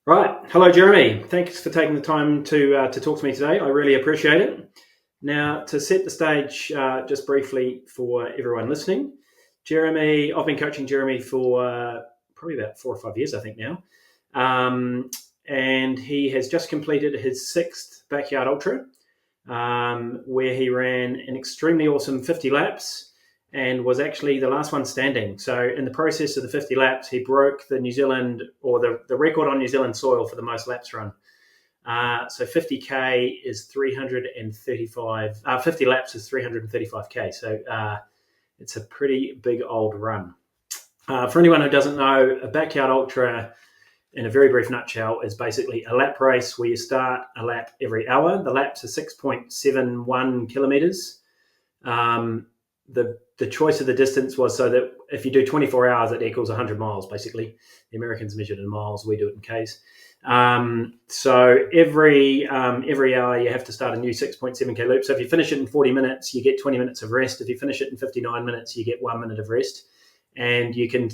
Right. Hello, Jeremy. Thanks for taking the time to talk to me today. I really appreciate it. Now, to set the stage just briefly for everyone listening, Jeremy, I've been coaching Jeremy for probably about 4 or 5 years, I think now. And he has just completed his sixth backyard ultra, where he ran an extremely awesome 50 laps and was actually the last one standing. So, in the process of the 50 laps, he broke the New Zealand or the record on New Zealand soil for the most laps run. So 50k is 335. 50 laps is 335k. So it's a pretty big old run. For anyone who doesn't know, a backyard ultra, in a very brief nutshell, is basically a lap race where you start a lap every hour. The laps are 6.71 kilometers. The choice of the distance was so that if you do 24 hours, it equals 100 miles, basically. The Americans measure it in miles, we do it in Ks. So every hour you have to start a new 6.7k loop. So if you finish it in 40 minutes, you get 20 minutes of rest. If you finish it in 59 minutes, you get 1 minute of rest. And you can,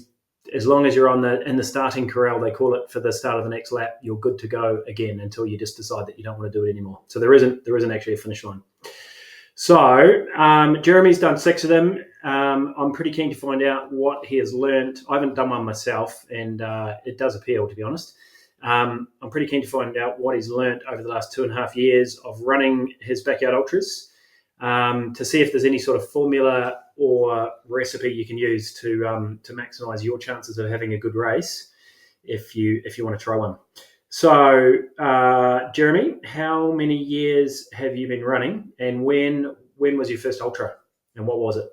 as long as you're in the starting corral, they call it, for the start of the next lap, you're good to go again until you just decide that you don't want to do it anymore. So there isn't actually a finish line. So Jeremy's done 6 of them. I'm pretty keen to find out what he has learned. I haven't done one myself, and it does appeal, to be honest. I'm pretty keen to find out what he's learned over the last 2.5 years of running his backyard ultras, to see if there's any sort of formula or recipe you can use to maximise your chances of having a good race if you want to try one. So, Jeremy, how many years have you been running, and when was your first ultra, and what was it?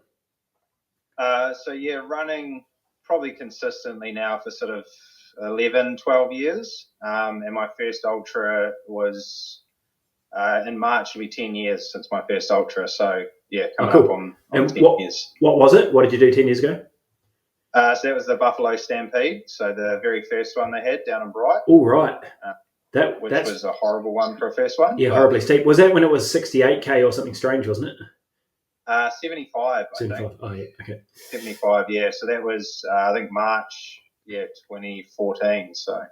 Running probably consistently now for sort of 11, 12 years. And my first ultra was in March. It'll be 10 years since my first ultra. So, coming up on 10 years. What was it? What did you do 10 years ago? So that was the Buffalo Stampede. So the very first one they had down in Bright. Oh, right. Which was a horrible one for a first one. Yeah, horribly steep. Was that when it was 68k or something strange, wasn't it? 75, 75. I think. Oh, yeah, okay. 75, yeah. So that was, I think, March, 2014. So.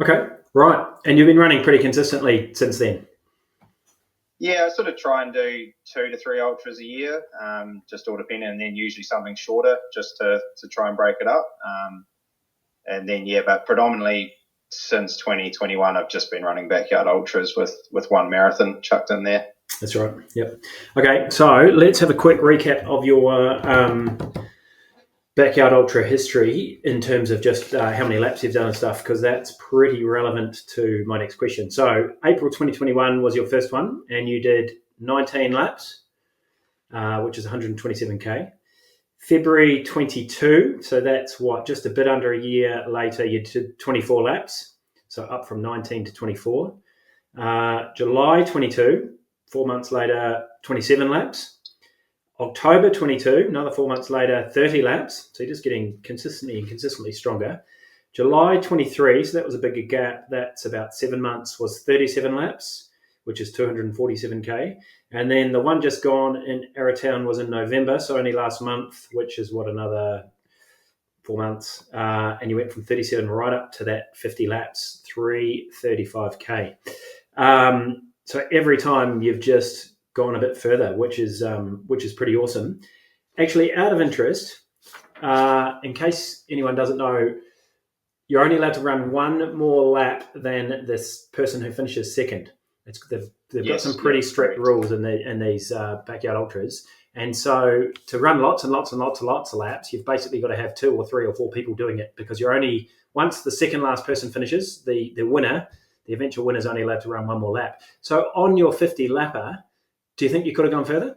Okay, right. And you've been running pretty consistently since then? Yeah, I sort of try and do 2 to 3 ultras a year, just all depending, and then usually something shorter just to try and break it up. And then, but predominantly since 2021, I've just been running backyard ultras with one marathon chucked in there. That's right. Yep. Okay, so let's have a quick recap of your backyard ultra history in terms of just how many laps you've done and stuff, because that's pretty relevant to my next question. So April 2021 was your first one, and you did 19 laps, which is 127k. February 22, so that's just a bit under a year later, you did 24 laps, so up from 19 to 24. July 22, 4 months later, 27 laps. October 22, another 4 months later, 30 laps. So you're just getting consistently stronger. July 23, so that was a bigger gap. That's about 7 months, was 37 laps, which is 247k. And then the one just gone in Arrowtown was in November, so only last month, which is another 4 months. And you went from 37 right up to that 50 laps, 335k. So every time you've just gone a bit further, which is pretty awesome. Actually, out of interest, in case anyone doesn't know, you're only allowed to run one more lap than this person who finishes second. They've got some pretty strict rules in these backyard ultras. And so to run lots and lots and lots and lots of laps, you've basically got to have 2 or 3 or 4 people doing it, because once the second last person finishes, the eventual winner is only allowed to run one more lap. So on your 50 lapper, do you think you could have gone further?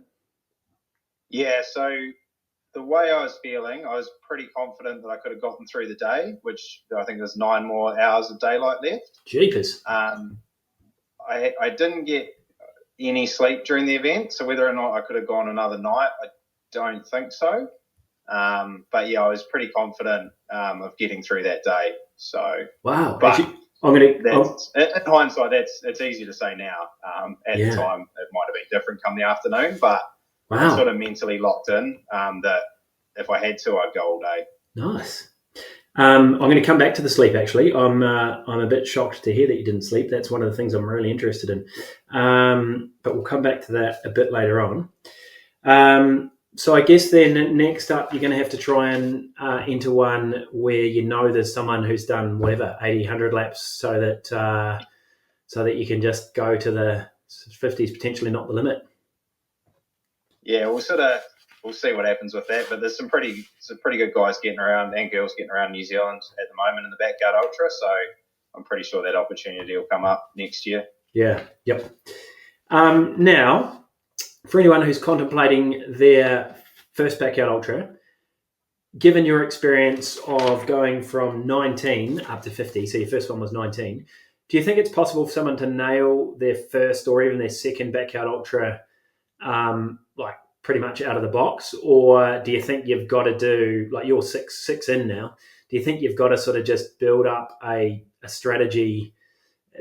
Yeah, so the way I was feeling, I was pretty confident that I could have gotten through the day, which I think there's 9 more hours of daylight left. Jeepers. I didn't get any sleep during the event, so whether or not I could have gone another night, I don't think so. But yeah, I was pretty confident of getting through that day. So wow. But in hindsight, it's easy to say now. At the time, it might have been different come the afternoon, but I was sort of mentally locked in that if I had to, I'd go all day. Nice. I'm going to come back to the sleep. Actually, I'm a bit shocked to hear that you didn't sleep. That's one of the things I'm really interested in. But we'll come back to that a bit later on. So I guess then next up, you're going to have to try and enter one where you know there's someone who's done whatever 80, 100 laps, so that you can just go to the 50s, potentially not the limit. Yeah, we'll see what happens with that. But there's some pretty good guys getting around and girls getting around New Zealand at the moment in the Backyard Ultra. So I'm pretty sure that opportunity will come up next year. Yeah. Yep. Now, for anyone who's contemplating their first Backyard Ultra, given your experience of going from 19 up to 50, so your first one was 19, do you think it's possible for someone to nail their first or even their second Backyard Ultra like pretty much out of the box? Or do you think you've got to do, like you're six in now, do you think you've got to sort of just build up a strategy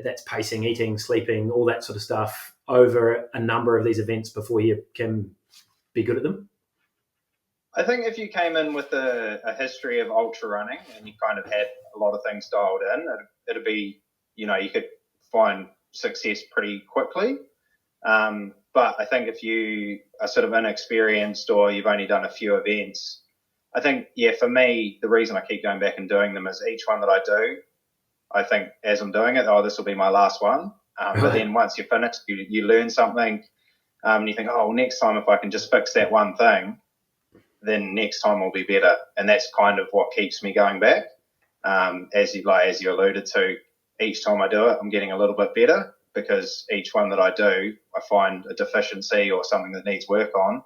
that's pacing, eating, sleeping, all that sort of stuff over a number of these events before you can be good at them? I think if you came in with a history of ultra running and you kind of had a lot of things dialed in, it'd be, you could find success pretty quickly. But I think if you are sort of inexperienced or you've only done a few events, I think, for me, the reason I keep going back and doing them is each one that I do, I think as I'm doing it, this will be my last one. Right. But then once you're finished, you learn something, and you think, next time if I can just fix that one thing, then next time will be better. And that's kind of what keeps me going back. As you alluded to, each time I do it, I'm getting a little bit better because each one that I do, I find a deficiency or something that needs work on,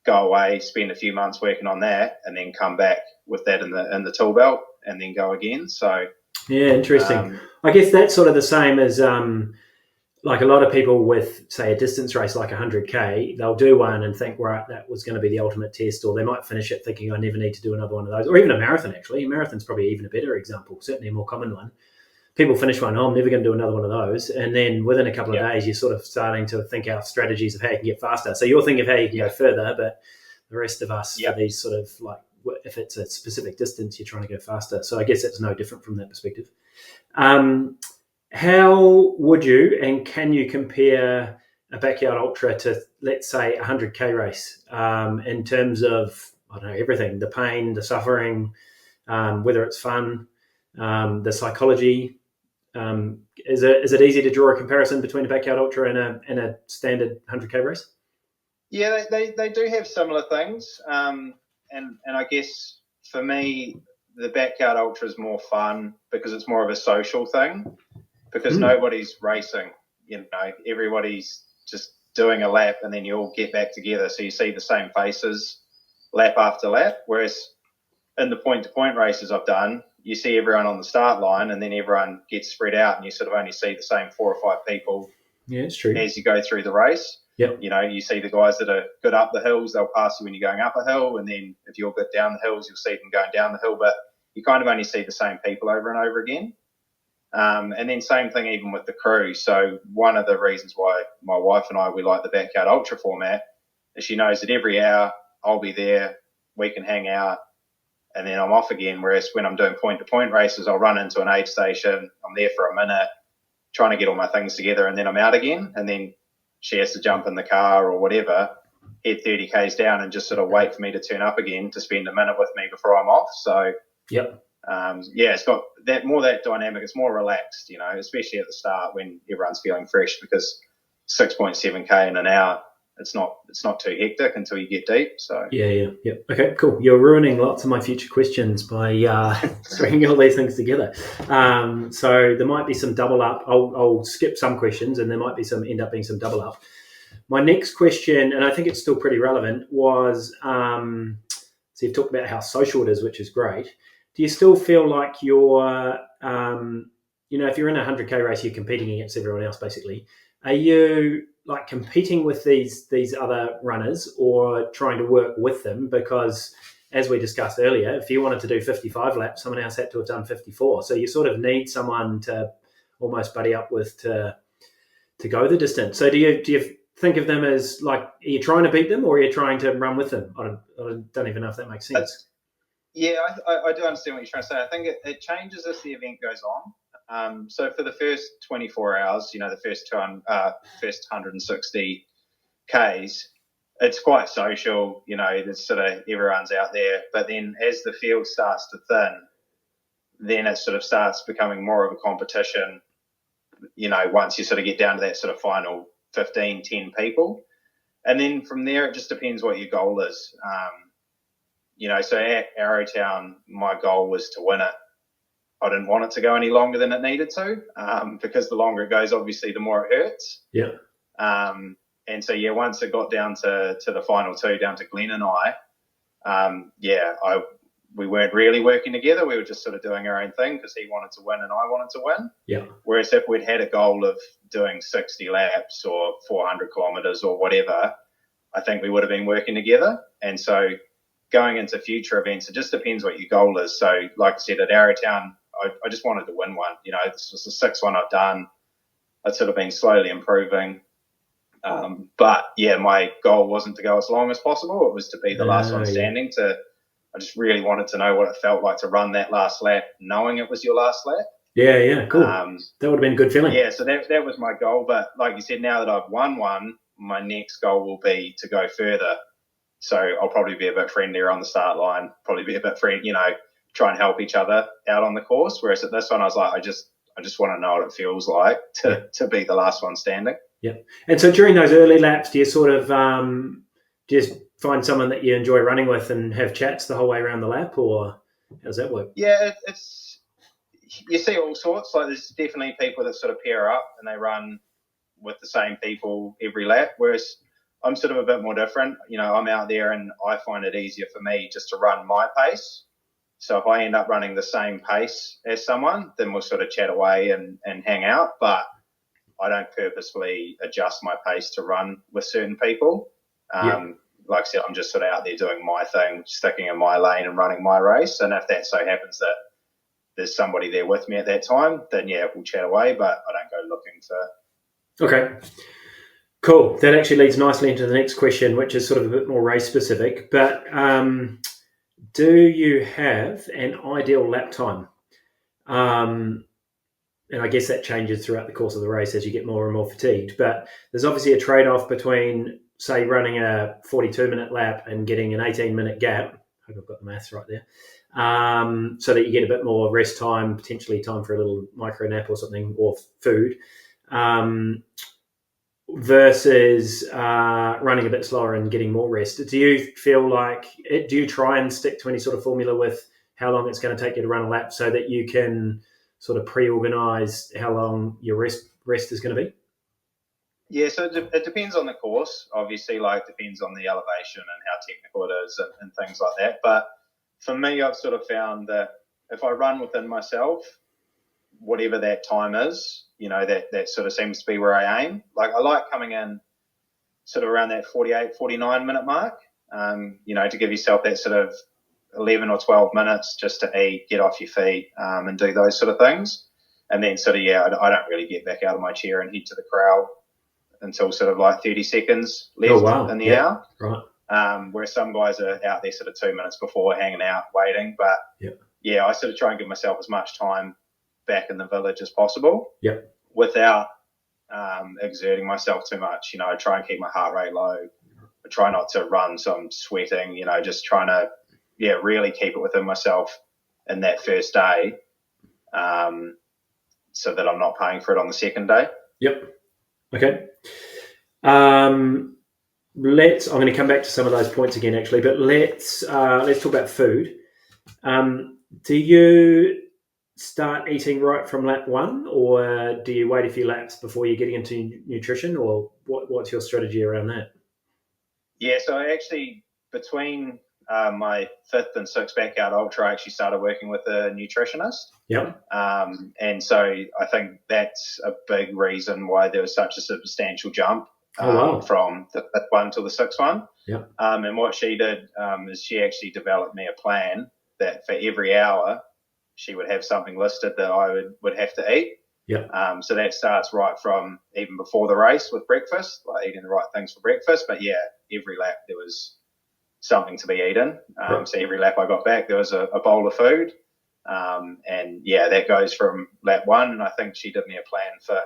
go away, spend a few months working on that, and then come back with that in the tool belt and then go again. So yeah, interesting. I guess that's sort of the same as like a lot of people with, say, a distance race like 100K, they'll do one and think, right, that was going to be the ultimate test, or they might finish it thinking I never need to do another one of those, or even a marathon, actually. A marathon's probably even a better example, certainly a more common one. People finish one, I'm never going to do another one of those. And then within a couple of days, you're sort of starting to think out strategies of how you can get faster. So you're thinking of how you can go further, but the rest of us, for these sort of like, if it's a specific distance, you're trying to go faster. So I guess it's no different from that perspective. How would you and can you compare a Backyard Ultra to, let's say, a 100K race in terms of, I don't know, everything, the pain, the suffering, whether it's fun, the psychology? Is it easy to draw a comparison between a Backyard Ultra and a standard 100K race? Yeah, they do have similar things. And I guess for me, the Backyard Ultra is more fun because it's more of a social thing, because nobody's racing. Everybody's just doing a lap and then you all get back together. So you see the same faces lap after lap. Whereas in the point-to-point races I've done, you see everyone on the start line and then everyone gets spread out and you sort of only see the same 4 or 5 people it's true. As you go through the race. Yep. You see the guys that are good up the hills, they'll pass you when you're going up a hill, and then if you're good down the hills, you'll see them going down the hill, but you kind of only see the same people over and over again. And then same thing even with the crew. So one of the reasons why my wife and I, we like the Backyard Ultra format is she knows that every hour I'll be there, we can hang out, and then I'm off again. Whereas when I'm doing point-to-point races, I'll run into an aid station, I'm there for a minute, trying to get all my things together, and then I'm out again. And then she has to jump in the car or whatever, head 30 Ks down and just sort of wait for me to turn up again to spend a minute with me before I'm off. So, it's got that dynamic. It's more relaxed, especially at the start when everyone's feeling fresh, because 6.7K in an hour, it's not too hectic until you get deep. So yeah. Okay, cool. You're ruining lots of my future questions by bringing all these things together. So there might be some double up. I'll skip some questions, and there might be end up being some double up. My next question, and I think it's still pretty relevant, was so you've talked about how social it is, which is great. Do you still feel like you're, if you're in a 100K race, you're competing against everyone else, basically. Are you like competing with these other runners or trying to work with them? Because as we discussed earlier, if you wanted to do 55 laps, someone else had to have done 54. So you sort of need someone to almost buddy up with to go the distance. So do you think of them as like, are you trying to beat them or are you trying to run with them? I don't even know if that makes sense. Yeah, I do understand what you're trying to say. I think it changes as the event goes on. So for the first 24 hours, the first 160 Ks, it's quite social. There's sort of everyone's out there. But then as the field starts to thin, then it sort of starts becoming more of a competition. Once you sort of get down to that sort of final 15, 10 people. And then from there, it just depends what your goal is. So at Arrowtown, my goal was to win it. I didn't want it to go any longer than it needed to, because the longer it goes, obviously, the more it hurts. Yeah. And so, once it got down to the final two, down to Glenn and we weren't really working together. We were just sort of doing our own thing because he wanted to win and I wanted to win. Yeah. Whereas if we'd had a goal of doing 60 laps or 400 kilometres or whatever, I think we would have been working together. And so going into future events, it just depends what your goal is. So like I said, at Arrowtown, I just wanted to win one. This was the sixth one I've done. I'd sort of been slowly improving. But my goal wasn't to go as long as possible. It was to be the last one standing. I just really wanted to know what it felt like to run that last lap, knowing it was your last lap. Yeah, cool. That would have been a good feeling. Yeah, so that was my goal. But like you said, now that I've won one, my next goal will be to go further. So I'll probably be a bit friendlier on the start line, probably be a bit try and help each other out on the course. Whereas at this one, I was like, I just want to know what it feels like to be the last one standing. Yeah. And so during those early laps, do you sort of just find someone that you enjoy running with and have chats the whole way around the lap, or how does that work? Yeah, you see all sorts. Like there's definitely people that sort of pair up and they run with the same people every lap, whereas I'm sort of a bit more different. I'm out there and I find it easier for me just to run my pace. So if I end up running the same pace as someone, then we'll sort of chat away and hang out. But I don't purposefully adjust my pace to run with certain people. Like I said, I'm just sort of out there doing my thing, sticking in my lane and running my race. And if that so happens that there's somebody there with me at that time, then we'll chat away, but I don't go looking for... Okay, cool. That actually leads nicely into the next question, which is sort of a bit more race specific. But do you have an ideal lap time? And I guess that changes throughout the course of the race as you get more and more fatigued. But there's obviously a trade-off between, say, running a 42-minute lap and getting an 18-minute gap. I hope I've got the maths right there. So that you get a bit more rest time, potentially time for a little micro nap or something, or food, versus running a bit slower and getting more rest. Do you feel like, do you try and stick to any sort of formula with how long it's going to take you to run a lap so that you can sort of pre-organise how long your rest is going to be? Yeah, so it depends on the course. Obviously, depends on the elevation and how technical it is and things like that. But for me, I've sort of found that if I run within myself, whatever that time is, that sort of seems to be where I aim. Like I like coming in sort of around that 48, 49 minute mark, to give yourself that sort of 11 or 12 minutes just to eat, get off your feet, and do those sort of things. And then sort of, I don't really get back out of my chair and head to the crowd until sort of like 30 seconds left in the hour. Right. Where some guys are out there sort of 2 minutes before hanging out, waiting. But I sort of try and give myself as much time back in the village as possible without exerting myself too much. I try and keep my heart rate low. I try not to run so I'm sweating, just trying to, really keep it within myself in that first day, so that I'm not paying for it on the second day. Yep. Okay. I'm going to come back to some of those points again, actually, but let's talk about food. Do you start eating right from lap one, or do you wait a few laps before you're getting into nutrition, or what's your strategy around that? Yeah, so I actually, between my fifth and sixth backyard ultra, I actually started working with a nutritionist. Yep. And so I think that's a big reason why there was such a substantial jump from the fifth one to the sixth one. Yep. And what she did is she actually developed me a plan that for every hour she would have something listed that I would have to eat. Yep. So that starts right from even before the race with breakfast, like eating the right things for breakfast. But every lap there was something to be eaten. Right. So every lap I got back, there was a bowl of food. And yeah, that goes from lap 1. And I think she did me a plan for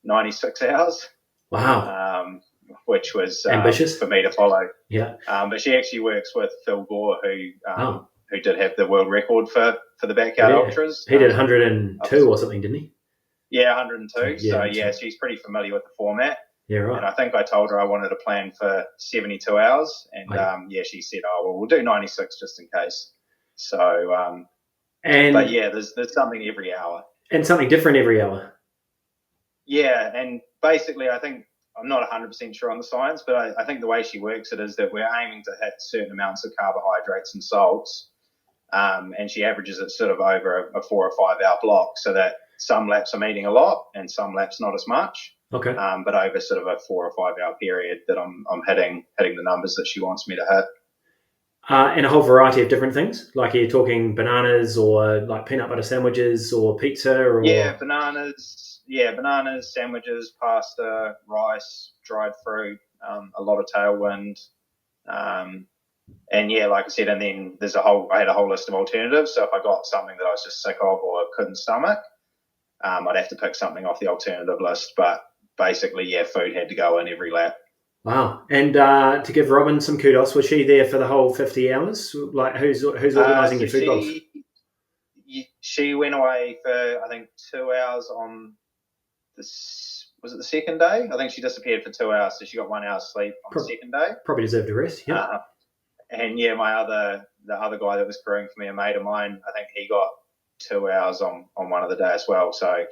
96 hours. Wow. Which was ambitious for me to follow. Yeah. But she actually works with Phil Gore, who did have the world record for the backyard ultras. He did 102 or something, didn't he? Yeah, 102. So yeah, she's pretty familiar with the format. Yeah, right. And I think I told her I wanted a plan for 72 hours. And she said, oh, well, we'll do 96 just in case. So, but yeah, there's something every hour. And something different every hour. Yeah, and basically I think, I'm not 100% sure on the science, but I think the way she works it is that we're aiming to hit certain amounts of carbohydrates and salts. And she averages it sort of over a 4 or 5 hour block, so that some laps I'm eating a lot and some laps not as much. Okay. But over sort of a 4 or 5 hour period that I'm hitting the numbers that she wants me to hit. And a whole variety of different things. Like, are you talking bananas or like peanut butter sandwiches or pizza? Or bananas, sandwiches, pasta, rice, dried fruit, a lot of tailwind. And yeah, like I said, and then I had a whole list of alternatives. So if I got something that I was just sick of or couldn't stomach, I'd have to pick something off the alternative list. But basically, yeah, food had to go in every lap. Wow. And to give Robin some kudos, was she there for the whole 50 hours? Like, who's organising your food box? She went away for, I think, 2 hours on was it the second day? I think she disappeared for 2 hours, so she got 1 hour's sleep on the second day. Probably deserved a rest, yeah. And yeah, the other guy that was crewing for me, a mate of mine, I think he got 2 hours on one of the days as well. So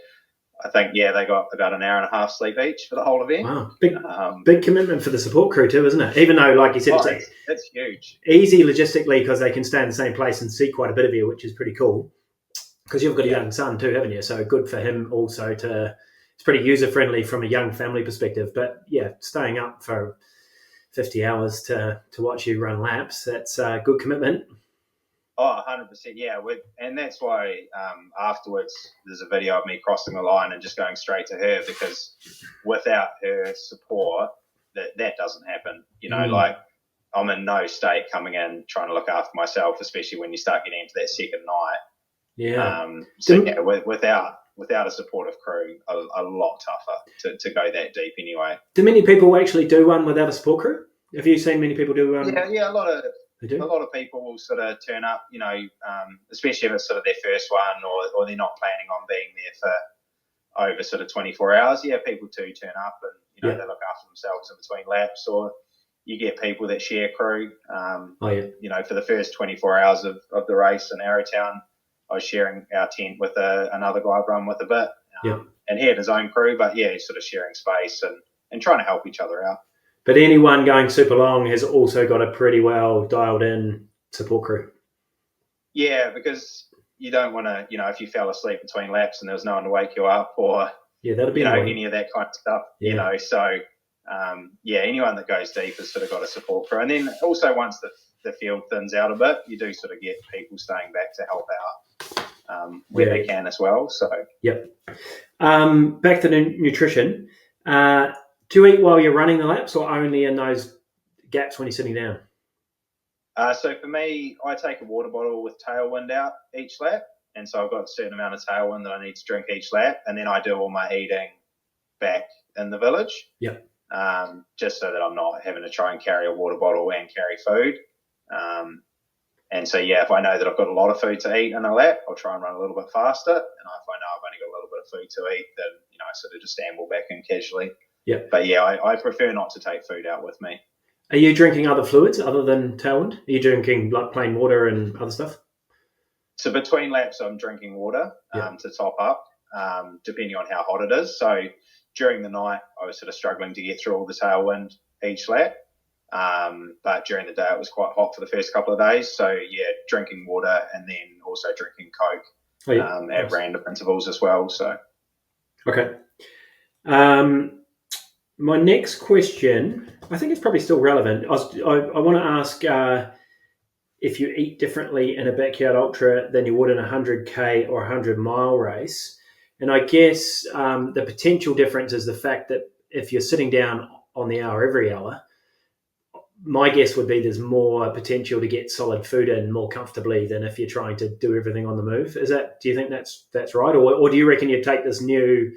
I think, yeah, they got about an hour and a half sleep each for the whole event. Wow. Big commitment for the support crew too, isn't it? Even though, like you said, it's huge. Easy logistically because they can stay in the same place and see quite a bit of you, which is pretty cool. Because you've got a young son too, haven't you? So good for him also it's pretty user-friendly from a young family perspective. But yeah, staying up for 50 hours to watch you run laps, that's a good commitment. Oh, 100%, yeah. And that's why afterwards there's a video of me crossing the line and just going straight to her, because without her support, that doesn't happen. Like, I'm in no state coming in trying to look after myself, especially when you start getting into that second night. Yeah. Without a supportive crew, a lot tougher to go that deep anyway. Do many people actually do one without a support crew? Have you seen many people do one? Yeah, a lot of people will sort of turn up, especially if it's sort of their first one or they're not planning on being there for over sort of 24 hours. Yeah, people do turn up and, they look after themselves in between laps, or you get people that share crew. For the first 24 hours of the race in Arrowtown, I was sharing our tent with another guy I've run with a bit. And he had his own crew, but yeah, he's sort of sharing space and trying to help each other out. But anyone going super long has also got a pretty well dialed in support crew. Yeah, because you don't want to, if you fell asleep between laps and there was no one to wake you up, or that'd be any of that kind of stuff. So anyone that goes deep has sort of got a support crew. And then also once the field thins out a bit, you do sort of get people staying back to help out where they can as well. So back to the nutrition. Do you eat while you're running the laps, or only in those gaps when you're sitting down? So for me, I take a water bottle with tailwind out each lap, and so I've got a certain amount of tailwind that I need to drink each lap, and then I do all my eating back in the village. Just so that I'm not having to try and carry a water bottle and carry food. And so, if I know that I've got a lot of food to eat in a lap, I'll try and run a little bit faster. And if I know I've only got a little bit of food to eat, then, I sort of just amble back in casually. But I prefer not to take food out with me. Are you drinking other fluids other than tailwind? Are you drinking like plain water and other stuff? So between laps, I'm drinking water to top up, depending on how hot it is. So during the night, I was sort of struggling to get through all the tailwind each lap. But during the day, it was quite hot for the first couple of days. So, drinking water and then also drinking Coke at random intervals as well. So, okay. My next question, I think it's probably still relevant. I want to ask if you eat differently in a backyard ultra than you would in a 100K or 100-mile race. And I guess the potential difference is the fact that if you're sitting down on the hour every hour, my guess would be there's more potential to get solid food in more comfortably than if you're trying to do everything on the move. Do you think that's right, or do you reckon you'd take this new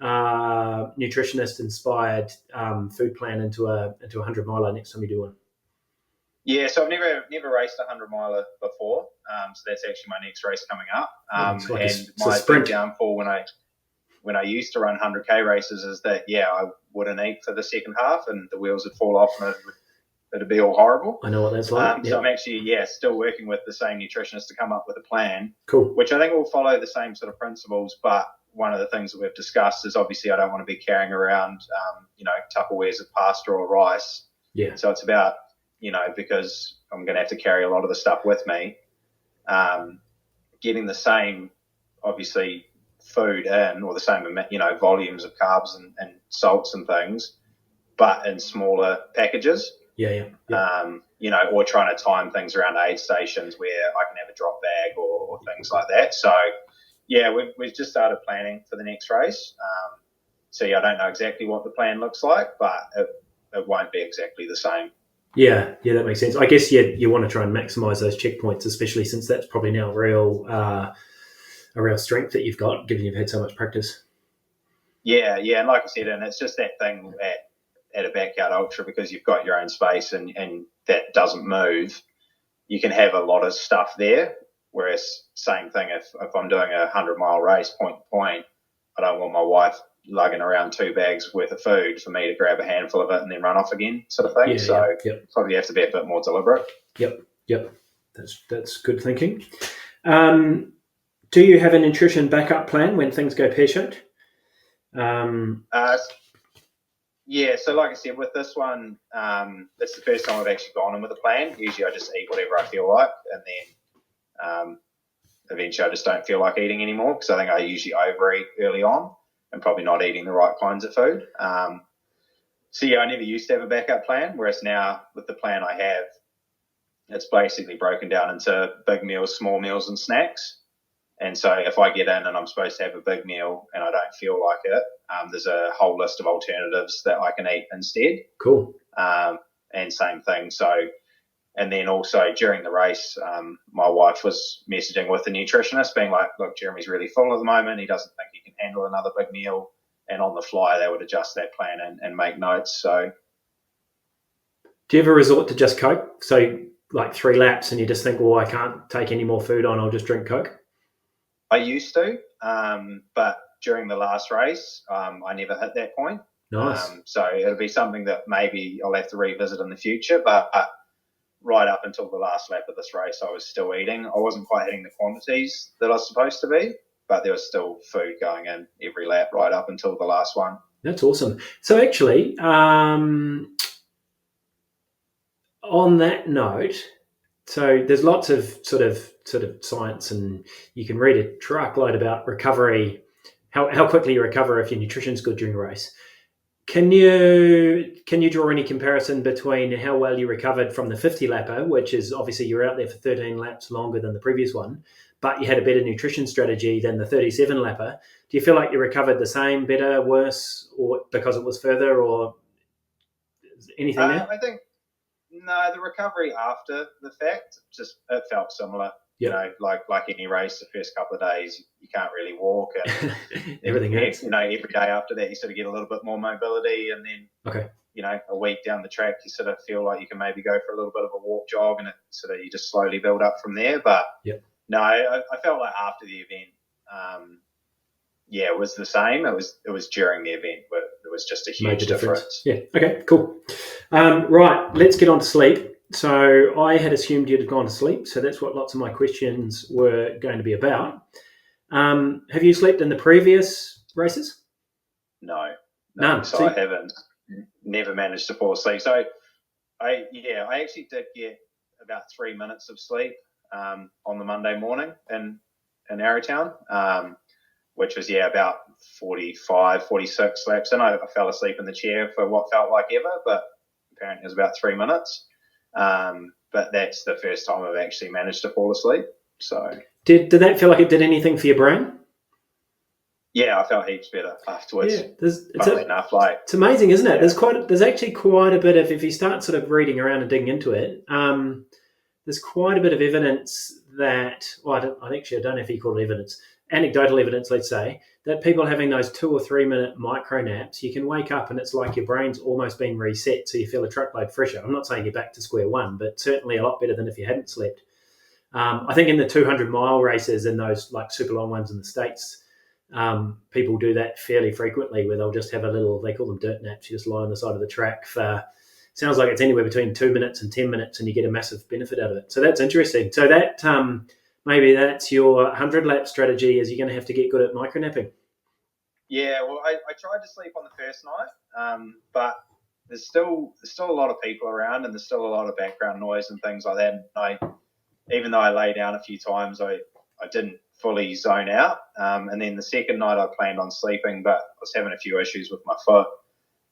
nutritionist inspired food plan into a 100 miler next time you do one? Yeah, so I've never raced a 100 miler before, so that's actually my next race coming up. And my big downfall when I used to run 100k races is that I wouldn't eat for the second half, and the wheels would fall off, and it'd be all horrible. I know what that's like. So I'm actually still working with the same nutritionist to come up with a plan. Cool. Which I think will follow the same sort of principles, but one of the things that we've discussed is obviously I don't want to be carrying around Tupperwares of pasta or rice. Yeah. So it's about because I'm going to have to carry a lot of the stuff with me, getting the same, obviously, food in, or the same, volumes of carbs and salts and things, but in smaller packages. Yeah. Or trying to time things around aid stations where I can have a drop bag or things like that. So, we've just started planning for the next race. I don't know exactly what the plan looks like, but it won't be exactly the same. Yeah, that makes sense. I guess you want to try and maximise those checkpoints, especially since that's probably now a real strength that you've got, given you've had so much practice. Yeah, and like I said, and it's just that thing at a backyard ultra, because you've got your own space and that doesn't move, you can have a lot of stuff there, whereas same thing if I'm doing a 100-mile race point to point, I don't want my wife lugging around 2 bags worth of food for me to grab a handful of it and then run off again, sort of thing. Probably have to be a bit more deliberate. Yep. That's good thinking. Do you have a nutrition backup plan when things go pear-shaped? So like I said, with this one, it's the first time I've actually gone in with a plan. Usually I just eat whatever I feel like, and then eventually I just don't feel like eating anymore, because I think I usually overeat early on and probably not eating the right kinds of food. I never used to have a backup plan, whereas now with the plan I have, it's basically broken down into big meals, small meals, and snacks. And so if I get in and I'm supposed to have a big meal and I don't feel like it, there's a whole list of alternatives that I can eat instead. Cool. And same thing. So, and then also during the race, my wife was messaging with the nutritionist being like, look, Jeremy's really full at the moment. He doesn't think he can handle another big meal. And on the fly, they would adjust that plan and make notes. So, do you ever resort to just Coke? So like 3 laps and you just think, well, I can't take any more food on, I'll just drink Coke? I used to, but during the last race, I never hit that point. Nice. So it'll be something that maybe I'll have to revisit in the future. But right up until the last lap of this race, I was still eating. I wasn't quite hitting the quantities that I was supposed to be, but there was still food going in every lap right up until the last one. That's awesome. So actually, on that note, so there's lots of sort of science, and you can read a truckload about recovery, how quickly you recover if your nutrition's good during a race. Can you draw any comparison between how well you recovered from the 50 lapper, which is obviously you're out there for 13 laps longer than the previous one, but you had a better nutrition strategy than the 37 lapper? Do you feel like you recovered the same, better, worse, or because it was further, or anything there? I think no, the recovery after the fact, it felt similar. Yep. Like any race, the first couple of days you can't really walk, and everything else. Every day after that you sort of get a little bit more mobility, and then a week down the track you sort of feel like you can maybe go for a little bit of a walk jog, and it sort of you just slowly build up from there. But no, I felt like after the event, it was the same. It was during the event where there was just a huge difference. Yeah. Okay. Cool. Right. Let's get on to sleep. So I had assumed you'd have gone to sleep, so that's what lots of my questions were going to be about. Have you slept in the previous races? No. None. So I haven't. Never managed to fall asleep. So I actually did get about 3 minutes of sleep on the Monday morning in Arrowtown, which was about 45, 46 laps, and I fell asleep in the chair for what felt like ever, but apparently it was about 3 minutes. But that's the first time I've actually managed to fall asleep. So did that feel like it did anything for your brain? Yeah, I felt heaps better afterwards. Yeah, Funnily enough, like it's amazing, isn't it? yeah, There's actually quite a bit of, if you start sort of reading around and digging into it, there's quite a bit of evidence that, well, I don't know if you call it evidence, anecdotal evidence, let's say, that people having those 2 or 3 minute micro naps, you can wake up and it's like your brain's almost been reset, so you feel a truckload fresher. I'm not saying you're back to square one, but certainly a lot better than if you hadn't slept. I think in the 200-mile races and those like super long ones in the States, people do that fairly frequently where they'll just have a little, they call them dirt naps. You just lie on the side of the track for, sounds like it's anywhere between 2 minutes and 10 minutes and you get a massive benefit out of it. So that's interesting. So that, maybe that's your 100 lap strategy is you're going to have to get good at micro napping. Yeah, well, I tried to sleep on the first night, but there's still a lot of people around and there's still a lot of background noise and things like that. And even though I lay down a few times, I didn't fully zone out. And then the second night I planned on sleeping, but I was having a few issues with my foot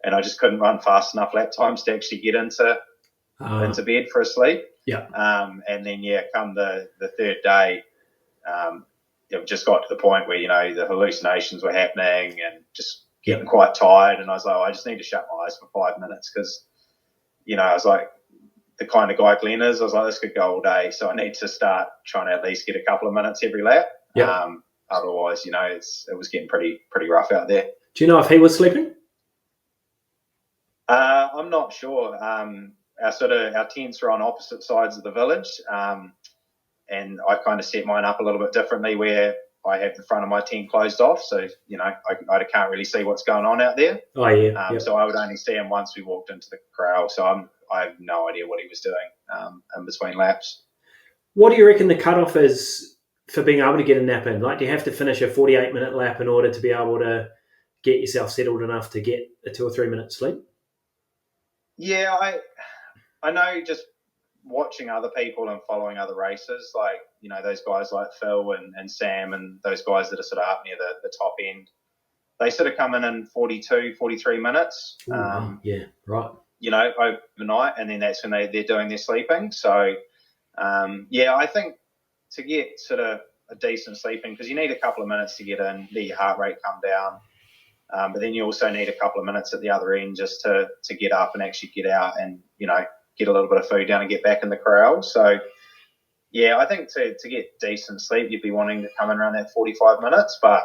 and I just couldn't run fast enough lap times to actually get into bed for a sleep. Yeah. And then, come the third day, it just got to the point where, the hallucinations were happening and just getting quite tired. And I was like, I just need to shut my eyes for 5 minutes because, I was like, the kind of guy Glenn is, I was like, this could go all day. So I need to start trying to at least get a couple of minutes every lap. Yeah. Otherwise, it was getting pretty rough out there. Do you know if he was sleeping? I'm not sure. Our tents are on opposite sides of the village. And I kind of set mine up a little bit differently where I have the front of my tent closed off. So, I can't really see what's going on out there. Oh, yeah. So I would only see him once we walked into the corral. So I have no idea what he was doing in between laps. What do you reckon the cutoff is for being able to get a nap in? Like, do you have to finish a 48-minute lap in order to be able to get yourself settled enough to get a 2 or 3 minute sleep? Yeah, I know just watching other people and following other racers, like, those guys like Phil and Sam and those guys that are sort of up near the top end, they sort of come in 42, 43 minutes. Yeah, right. Overnight, and then that's when they're doing their sleeping. So, I think to get sort of a decent sleeping, because you need a couple of minutes to get in, let your heart rate come down, but then you also need a couple of minutes at the other end just to get up and actually get out and, get a little bit of food down and get back in the corral. So, I think to get decent sleep, you'd be wanting to come in around that 45 minutes, but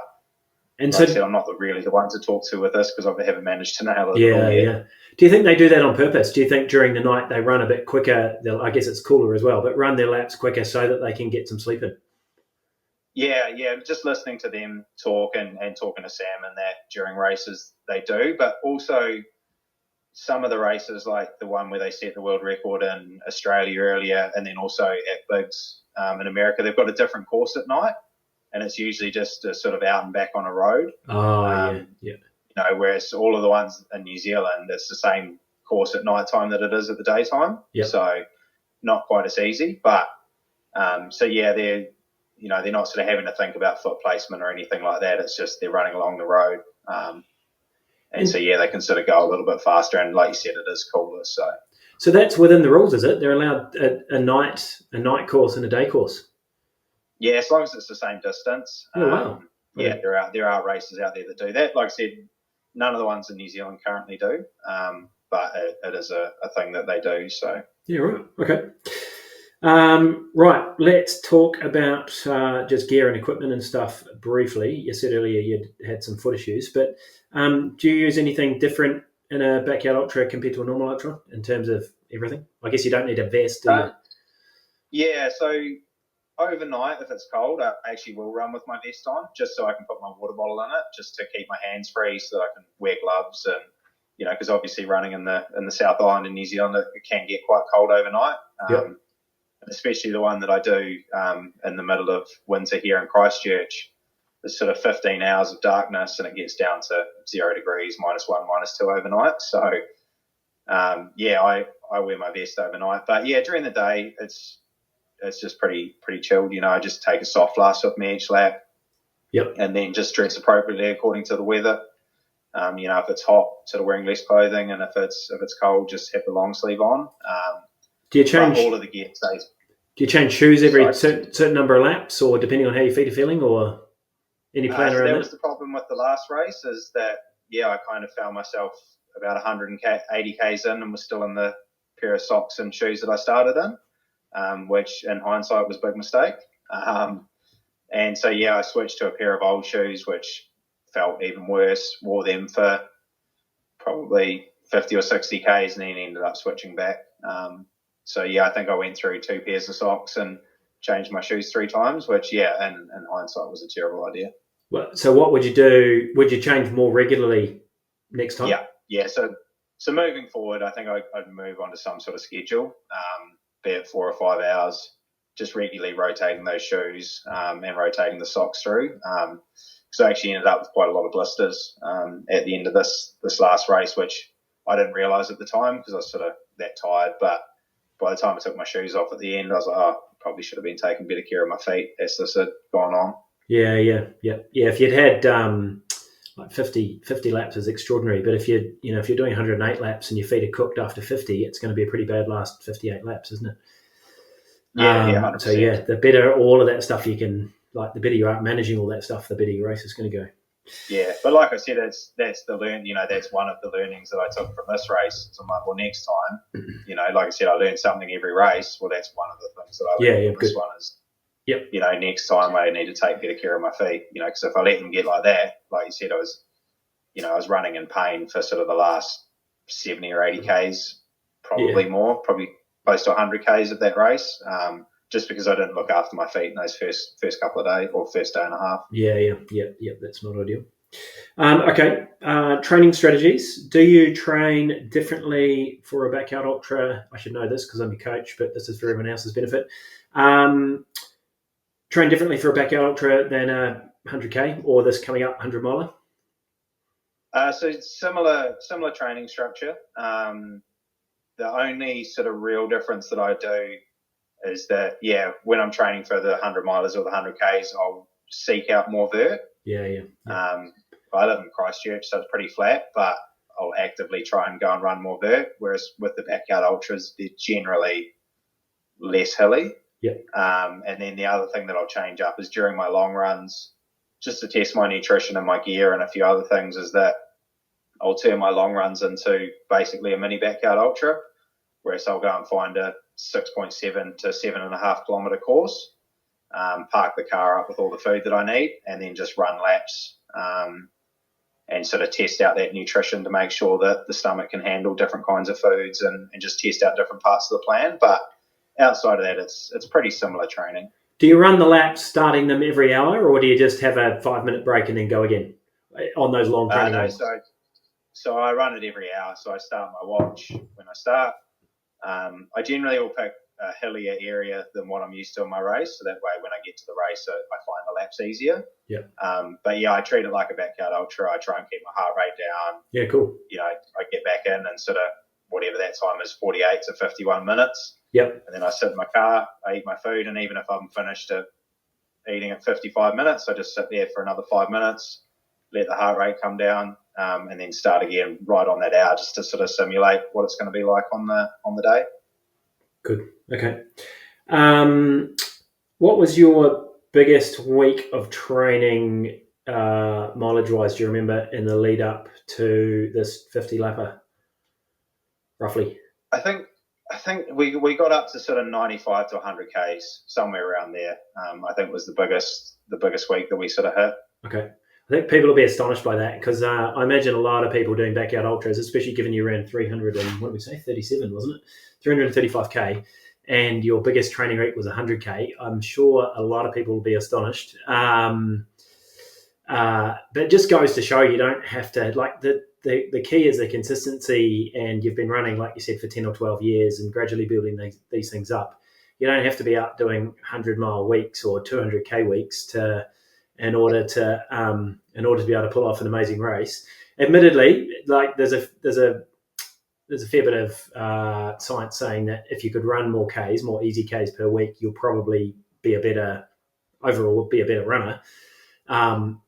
like I said, I'm not really the one to talk to with this because I haven't managed to nail it. Yeah. Do you think they do that on purpose? Do you think during the night they run a bit quicker? I guess it's cooler as well, but run their laps quicker so that they can get some sleep in? Yeah. Just listening to them talk and talking to Sam and that during races, they do. But also some of the races, like the one where they set the world record in Australia earlier, and then also at Biggs in America, they've got a different course at night. And it's usually just sort of out and back on a road. Yeah. Whereas all of the ones in New Zealand, it's the same course at night time that it is at the daytime. Yep. So not quite as easy. But, they're not sort of having to think about foot placement or anything like that. It's just they're running along the road. They can sort of go a little bit faster. And like you said, it is cooler. So that's within the rules, is it? They're allowed a night course and a day course? Yeah, as long as it's the same distance. Oh, wow. There are races out there that do that. Like I said, none of the ones in New Zealand currently do, but it is a thing that they do. So yeah, right. Okay. Right. Let's talk about just gear and equipment and stuff briefly. You said earlier you'd had some foot issues, but do you use anything different in a backyard ultra compared to a normal ultra in terms of everything? I guess you don't need a vest, do you? Yeah. So overnight, if it's cold, I actually will run with my vest on just so I can put my water bottle in it, just to keep my hands free so that I can wear gloves and, because obviously running in the South Island in New Zealand, it can get quite cold overnight. Yep. Especially the one that I do in the middle of winter here in Christchurch. There's sort of 15 hours of darkness and it gets down to 0 degrees, -1, -2 overnight. So, I wear my vest overnight. But, during the day, it's just pretty chilled. I just take a soft flask with me each lap. Yep. And then just dress appropriately according to the weather. If it's hot, sort of wearing less clothing, and if it's cold, just have the long sleeve on. Do you change all of the gear stays? Do you change shoes every certain number of laps, or depending on how your feet are feeling, or? Any plan So around that that? was the problem with the last race, is that, I kind of found myself about 180 Ks in and was still in the pair of socks and shoes that I started in, which in hindsight was a big mistake. And so, I switched to a pair of old shoes, which felt even worse, wore them for probably 50 or 60 Ks and then ended up switching back. I think I went through 2 pairs of socks and changed my shoes 3 times, which, in hindsight was a terrible idea. Well, so what would you do? Would you change more regularly next time? Yeah. So moving forward, I think I'd move on to some sort of schedule, be it 4 or 5 hours, just regularly rotating those shoes and rotating the socks through. So I actually ended up with quite a lot of blisters at the end of this last race, which I didn't realise at the time because I was sort of that tired. But by the time I took my shoes off at the end, I was like, probably should have been taking better care of my feet as this had gone on. Yeah. If you'd had like 50 laps is extraordinary, but if you're doing 108 laps and your feet are cooked after 50, it's going to be a pretty bad last 58 laps, isn't it? Yeah, 100%. So the better all of that stuff you can, like the better you are at managing all that stuff, the better your race is going to go. Yeah, but like I said, that's one of the learnings that I took from this race. So I'm like, well, next time, like I said, I learned something every race. Well, that's one of the things that I learned from this one is, next time I need to take better care of my feet, because if I let them get like that, like you said, I was running in pain for sort of the last 70 or 80 Ks, probably more, probably close to 100 Ks of that race, just because I didn't look after my feet in those first couple of days or first day and a half. Yeah, that's not ideal. Okay, training strategies. Do you train differently for a backyard ultra? I should know this because I'm your coach, but this is for everyone else's benefit. Train differently for a backyard ultra than a 100K or this coming up 100 miler? So similar training structure. The only sort of real difference that I do is that, when I'm training for the 100 milers or the 100Ks, I'll seek out more vert. Yeah. I live in Christchurch, so it's pretty flat, but I'll actively try and go and run more vert, whereas with the backyard ultras, they're generally less hilly. Yeah. And then the other thing that I'll change up is during my long runs, just to test my nutrition and my gear and a few other things, is that I'll turn my long runs into basically a mini backyard ultra, whereas I'll go and find a 6.7 to 7.5 kilometre course, park the car up with all the food that I need, and then just run laps and sort of test out that nutrition to make sure that the stomach can handle different kinds of foods and just test out different parts of the plan. But outside of that, it's pretty similar training. Do you run the laps starting them every hour, or do you just have a 5-minute break and then go again on those long training runs? So I run it every hour. So I start my watch when I start. I generally will pick a hillier area than what I'm used to in my race, so that way when I get to the race, I find the laps easier. Yeah. But I treat it like a backyard ultra. I try and keep my heart rate down. Yeah, cool. I get back in and sort of whatever that time is, 48 to 51 minutes. Yep. And then I sit in my car, I eat my food, and even if I'm finished eating at 55 minutes, I just sit there for another 5 minutes, let the heart rate come down, and then start again right on that hour, just to sort of simulate what it's going to be like on the day. Good. Okay. What was your biggest week of training mileage-wise, do you remember, in the lead up to this 50 lapper, roughly? I think we got up to sort of 95 to 100 Ks, somewhere around there. I think was the biggest week that we sort of hit. Okay. I think people will be astonished by that because I imagine a lot of people doing backyard ultras, especially given you ran 300 and what did we say, 37, wasn't it? 335K, and your biggest training week was 100K. I'm sure a lot of people will be astonished. But it just goes to show you don't have to, like the key is the consistency, and you've been running, like you said, for 10 or 12 years and gradually building these things up. You don't have to be out doing 100-mile weeks or 200K weeks in order to be able to pull off an amazing race. Admittedly, like there's a fair bit of science saying that if you could run more easy Ks per week, you'll probably be a better runner.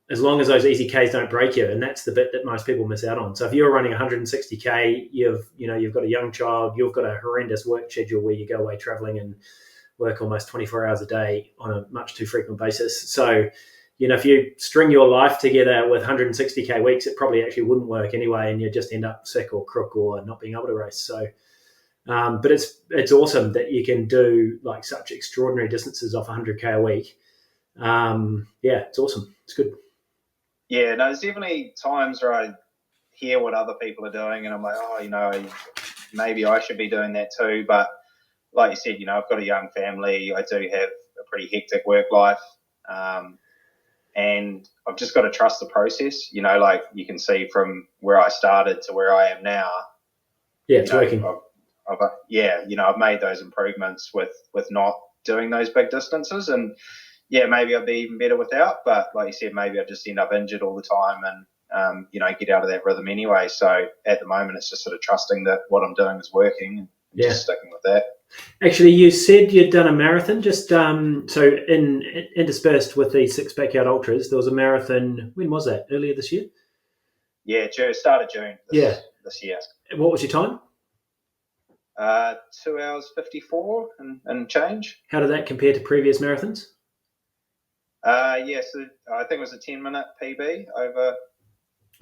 As long as those easy Ks don't break you, and that's the bit that most people miss out on. So if you're running 160K, you've got a young child, you've got a horrendous work schedule where you go away traveling and work almost 24 hours a day on a much too frequent basis. So if you string your life together with 160k weeks, it probably actually wouldn't work anyway, and you just end up sick or crook or not being able to race. So, but it's awesome that you can do like such extraordinary distances off 100k a week. It's awesome. It's good. Yeah, no, there's definitely times where I hear what other people are doing, and I'm like, maybe I should be doing that too. But like you said, I've got a young family. I do have a pretty hectic work life. And I've just got to trust the process, like you can see from where I started to where I am now. Yeah, it's working. I've made those improvements with not doing those big distances, and maybe I'd be even better without. But like you said, maybe I just end up injured all the time and get out of that rhythm anyway. So at the moment, it's just sort of trusting that what I'm doing is working and just sticking with that. Actually, you said you'd done a marathon. Just so interspersed with the 6 Backyard Ultras, there was a marathon. When was that? Earlier this year? Yeah, start of June. This year. What was your time? 2 hours 54 and change. How did that compare to previous marathons? So I think it was a 10-minute PB over.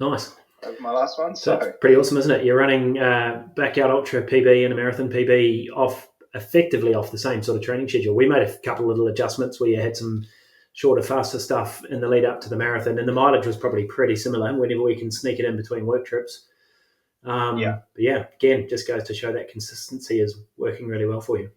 Nice. Over my last one. So that's pretty awesome, isn't it? You're running Backyard Ultra PB and a marathon PB effectively off the same sort of training schedule. We made a couple of little adjustments where you had some shorter, faster stuff in the lead up to the marathon, and the mileage was probably pretty similar whenever we can sneak it in between work trips. But again, just goes to show that consistency is working really well for you.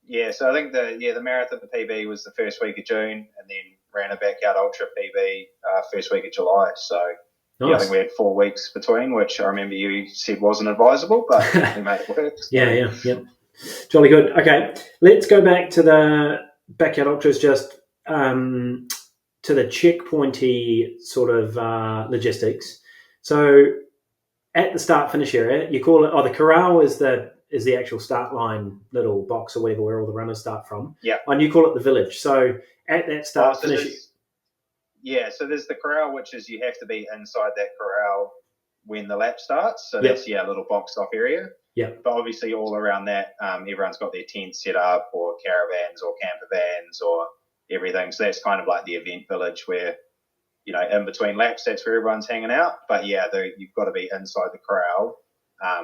Yeah, so I think the marathon PB was the first week of June, and then ran a Backyard Ultra PB first week of July. So nice. I think we had 4 weeks between, which I remember you said wasn't advisable, but we made it work. So. Yeah. Jolly good. Okay, let's go back to the Backyard Ultras, just to the checkpointy sort of logistics. So at the start-finish area, you call it, the corral is the actual start line little box or whatever where all the runners start from. Yeah. And you call it the village. So at that start-finish... So there's the corral, which is you have to be inside that corral when the lap starts. So that's a little boxed off area. Yeah. But obviously all around that, everyone's got their tents set up, or caravans or camper vans or everything. So that's kind of like the event village where, in between laps, that's where everyone's hanging out. But you've got to be inside the corral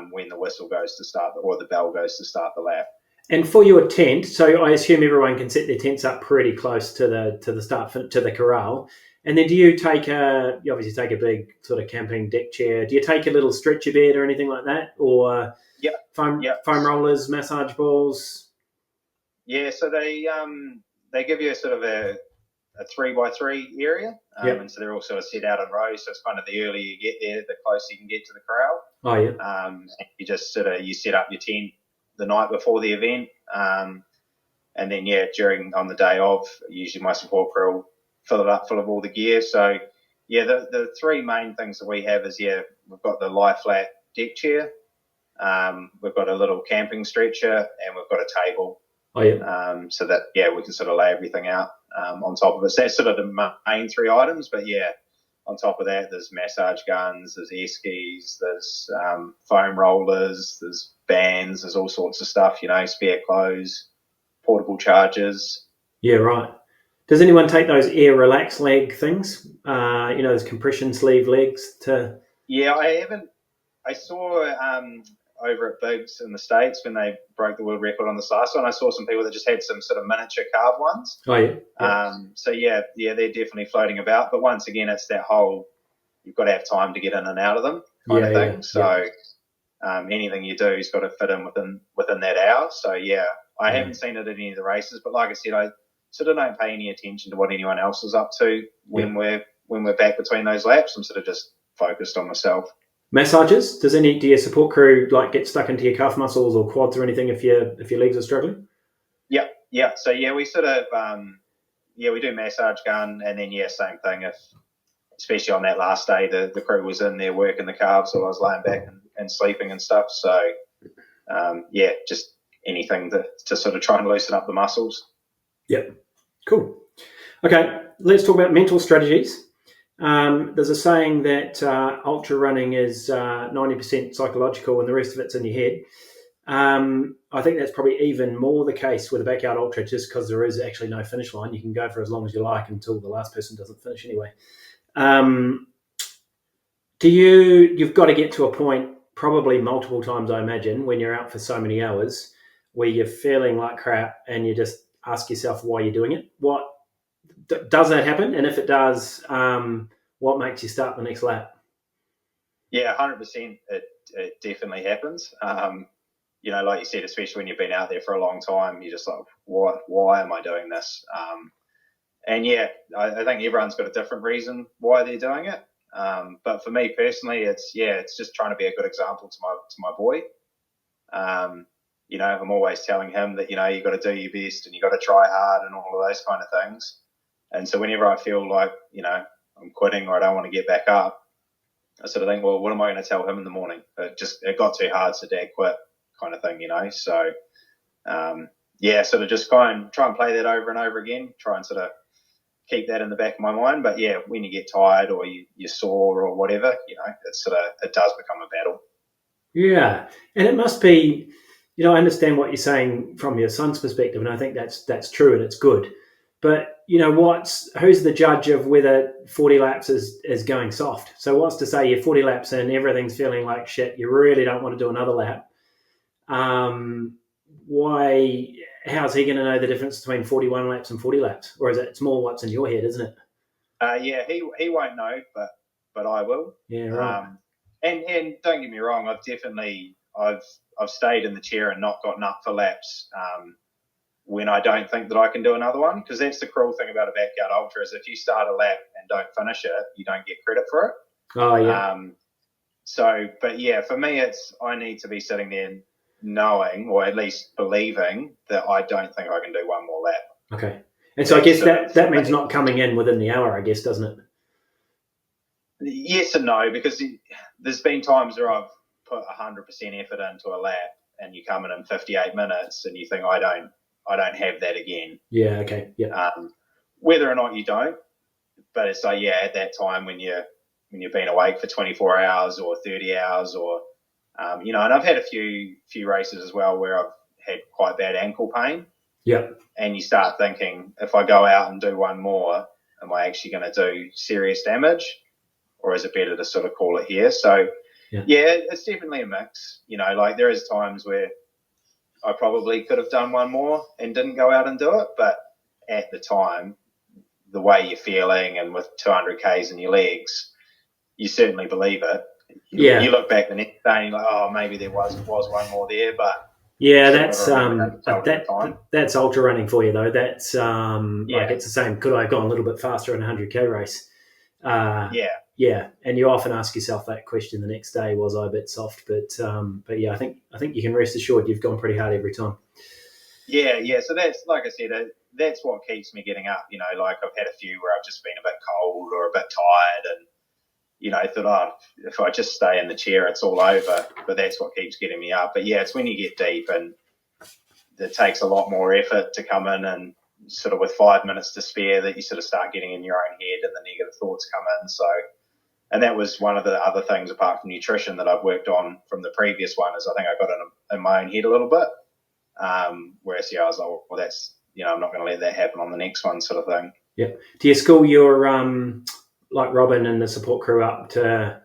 when the whistle goes to start, or the bell goes to start the lap. And for your tent, so I assume everyone can set their tents up pretty close to the start to the corral. And then you obviously take a big sort of camping deck chair. Do you take a little stretcher bed or anything like that? Or foam rollers, massage balls? Yeah, so they give you a sort of a 3x3 area. And so they're all sort of set out in rows. So it's kind of the earlier you get there, the closer you can get to the corral. Oh, yeah. And you just you set up your tent the night before the event. And then, on the day of, usually my support crew will fill it up full of all the gear. So, the 3 main things that we have is, we've got the lie flat deck chair, we've got a little camping stretcher, and we've got a table. Oh, yeah. So that, we can sort of lay everything out on top of it. So that's sort of the main 3 items. But, on top of that, there's massage guns, there's air skis, there's foam rollers, there's bands, there's all sorts of stuff, spare clothes, portable chargers. Yeah, right. Does anyone take those air relax leg things? Those compression sleeve legs to... Yeah, I haven't. I saw over at Biggs in the States when they broke the world record on the size one, I saw some people that just had some sort of miniature carved ones. Oh, yeah. They're definitely floating about. But once again, it's that whole, you've got to have time to get in and out of them kind of thing. So anything you do has got to fit in within that hour. So, I haven't seen it at any of the races. But like I said, I sort of don't pay any attention to what anyone else is up to when we're back between those laps. I'm sort of just focused on myself. Massages? Do your support crew get stuck into your calf muscles or quads or anything if your legs are struggling? Yeah. So we sort of we do massage gun, and then same thing. If especially on that last day, the crew was in there working the calves, so I was laying back and sleeping and stuff. So just anything to sort of try and loosen up the muscles. Yep. Cool. Okay, let's talk about mental strategies. There's a saying that ultra running is 90% psychological and the rest of it's in your head. I I think that's probably even more the case with a backyard ultra, just because there is actually no finish line. You can go for as long as you like until the last person doesn't finish anyway. You've got to get to a point, probably multiple times, I imagine, when you're out for so many hours, where you're feeling like crap and you just ask yourself why you're doing it. What does that happen? And if it does, what makes you start the next lap? Yeah, 100%. It definitely happens. Like you said, especially when you've been out there for a long time, you're just like, why am I doing this? And yeah, I think everyone's got a different reason why they're doing it. But for me personally, it's just trying to be a good example to my boy. I'm always telling him that, you got to do your best and you got to try hard and all of those kind of things. And so whenever I feel like, I'm quitting or I don't want to get back up, I sort of think, well, what am I going to tell him in the morning? It got too hard, so Dad quit, kind of thing, So, sort of just try and play that over and over again, try and sort of keep that in the back of my mind. But yeah, when you get tired or you're sore or whatever, it does become a battle. Yeah, and it must be, I understand what you're saying from your son's perspective, and I think that's true and it's good. But who's the judge of whether 40 laps is going soft? So what's to say you're 40 laps in, everything's feeling like shit, you really don't want to do another lap. How's he going to know the difference between 41 laps and 40 laps? Or is it's more what's in your head, isn't it? He won't know, but I will. Yeah, right. And don't get me wrong, I've stayed in the chair and not gotten up for laps when I don't think that I can do another one, because that's the cruel thing about a backyard ultra is if you start a lap and don't finish it, you don't get credit for it. Oh, yeah. But yeah, for me, I need to be sitting there knowing, or at least believing, that I don't think I can do one more lap. Okay. And so I guess that means not coming in within the hour, I guess, doesn't it? Yes and no, because there's been times where I've put 100% effort into a lap and you come in 58 minutes and you think, I don't have that again. Yeah, okay. Yeah. Whether or not you don't, but it's like, at that time when you've been awake for 24 hours or 30 hours or, and I've had a few races as well where I've had quite bad ankle pain. Yeah. And you start thinking, if I go out and do one more, am I actually going to do serious damage? Or is it better to sort of call it here? So, it's definitely a mix. There is times where I probably could have done one more and didn't go out and do it. But at the time, the way you're feeling and with 200 Ks in your legs, you certainly believe it. You look back the next day and you're like, oh, maybe there was one more there, but yeah, that's ultra running for you though. That's like it's the same. Could I have gone a little bit faster in a 100K race? Yeah, and you often ask yourself that question the next day: was I a bit soft? But yeah, I think you can rest assured you've gone pretty hard every time. Yeah. So that's, like I said, that's what keeps me getting up. Like I've had a few where I've just been a bit cold or a bit tired, and I thought, if I just stay in the chair, it's all over. But that's what keeps getting me up. But yeah, it's when you get deep and it takes a lot more effort to come in and sort of with 5 minutes to spare that you sort of start getting in your own head and the negative thoughts come in. So, and that was one of the other things apart from nutrition that I've worked on from the previous one is I think I got in my own head a little bit. Whereas, I was like, well, that's, I'm not going to let that happen on the next one sort of thing. Yeah. Do you school your, like Robin and the support crew up to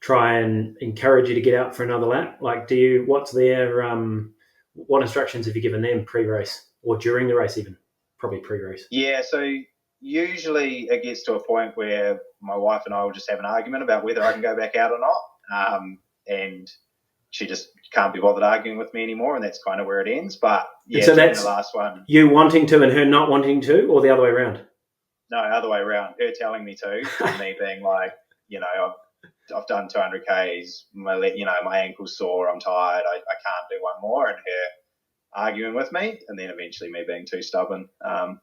try and encourage you to get out for another lap? Like, what's their, what instructions have you given them pre-race or during the race even? Probably pre-race. Yeah, so usually it gets to a point where my wife and I will just have an argument about whether I can go back out or not. And she just can't be bothered arguing with me anymore, and that's kind of where it ends. But yeah, so that's the last one. You wanting to and her not wanting to, or the other way around? No, other way around. Her telling me to, and me being like, I've done 200 Ks, my ankle's sore, I'm tired, I can't do one more, and her arguing with me, and then eventually me being too stubborn and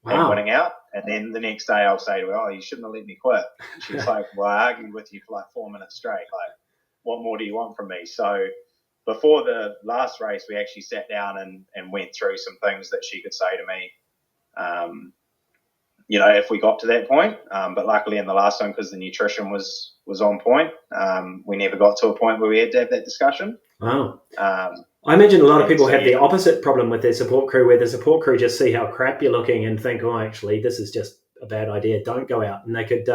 winning out. And then the next day I'll say to her, oh, you shouldn't have let me quit. And she's like, well, I argued with you for like 4 minutes straight. Like, what more do you want from me? So before the last race, we actually sat down and went through some things that she could say to me, if we got to that point. But luckily in the last one, because the nutrition was on point, we never got to a point where we had to have that discussion. Wow. I imagine a lot of And people so, have the yeah, opposite problem with their support crew, where the support crew just see how crap you're looking and think, oh, actually, this is just a bad idea. Don't go out. And they could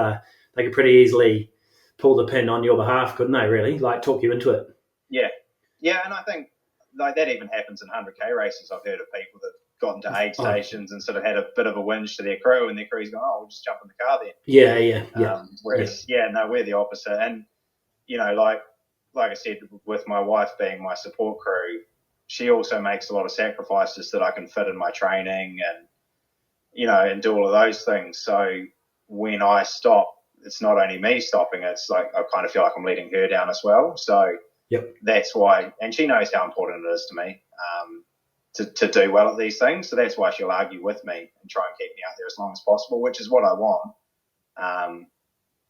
pretty easily pull the pin on your behalf, couldn't they? Really, like talk you into it. yeah, yeah. And I think like that even happens in 100K races. I've heard of people that got into aid Oh, stations and sort of had a bit of a whinge to their crew, and their crew's going, "Oh, we'll just jump in the car then." yeah. Whereas, no, we're the opposite. And like I said, with my wife being my support crew, she also makes a lot of sacrifices that I can fit in my training and and do all of those things. So when I stop, it's not only me stopping; it's like I kind of feel like I'm letting her down as well. So Yep. that's why, and she knows how important it is to me to do well at these things. So that's why she'll argue with me and try and keep me out there as long as possible, which is what I want.